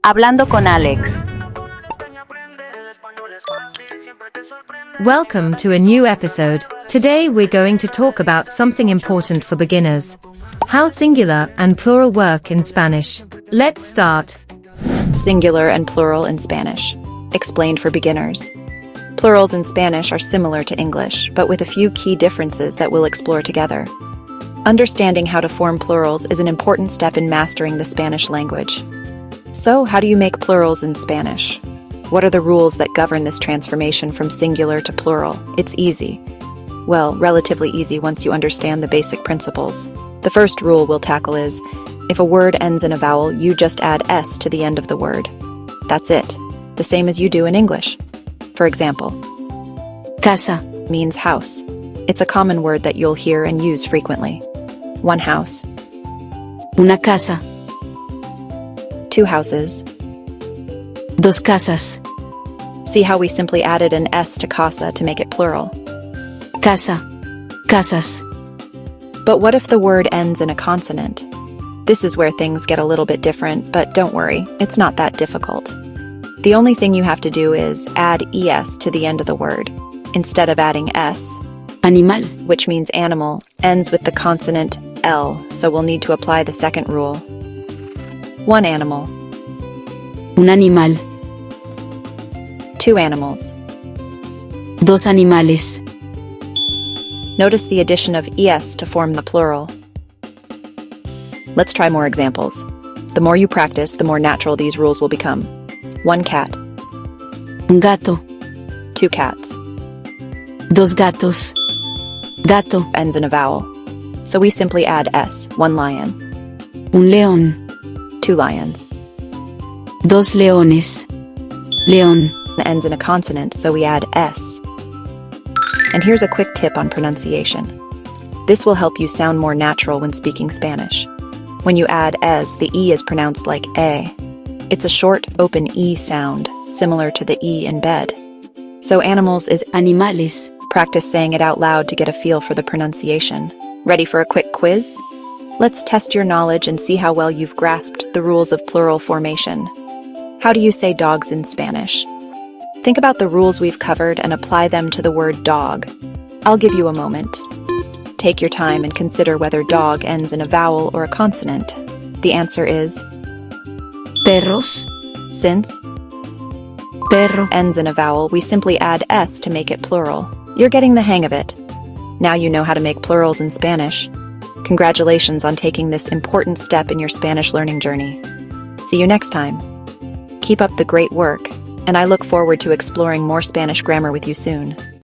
Hablando con Alex. Welcome to a new episode. Today we're going to talk about something important for beginners. How singular and plural work in Spanish. Let's start. Singular and plural in Spanish. Explained for beginners. Plurals in Spanish are similar to English, but with a few key differences that we'll explore together. Understanding how to form plurals is an important step in mastering the Spanish language. So, how do you make plurals in Spanish? What are the rules that govern this transformation from singular to plural? It's easy. Well, relatively easy once you understand the basic principles. The first rule we'll tackle is, if a word ends in a vowel, you just add s to the end of the word. That's it. The same as you do in English. For example, Casa means house. It's a common word that you'll hear and use frequently. One house. Una casa. Two houses. Dos casas. See how we simply added an s to casa to make it plural. Casa. Casas. But what if the word ends in a consonant? This is where things get a little bit different, but don't worry, it's not that difficult. The only thing you have to do is add es to the end of the word. Instead of adding s, Animal. which means animal, ends with the consonant l, so we'll need to apply the second rule. One animal. Un animal. Two animals. Dos animales. Notice the addition of es to form the plural. Let's try more examples. The more you practice, the more natural these rules will become. One cat. Un gato. Two cats. Dos gatos. Gato. Ends in a vowel. So we simply add s. One lion. Un león. Two lions. Dos leones. León. Ends in a consonant, so we add s. And here's a quick tip on pronunciation. This will help you sound more natural when speaking Spanish. When you add es, the e is pronounced like a. It's a short, open e sound, similar to the e in bed. So animals is Animales. Practice saying it out loud to get a feel for the pronunciation. Ready for a quick quiz? Let's test your knowledge and see how well you've grasped the rules of plural formation. How do you say dogs in Spanish? Think about the rules we've covered and apply them to the word dog. I'll give you a moment. Take your time and consider whether dog ends in a vowel or a consonant. The answer is Perros. since Perro. ends in a vowel, we simply add s to make it plural. You're getting the hang of it. Now you know how to make plurals in Spanish. Congratulations on taking this important step in your Spanish learning journey. See you next time. Keep up the great work, and I look forward to exploring more Spanish grammar with you soon.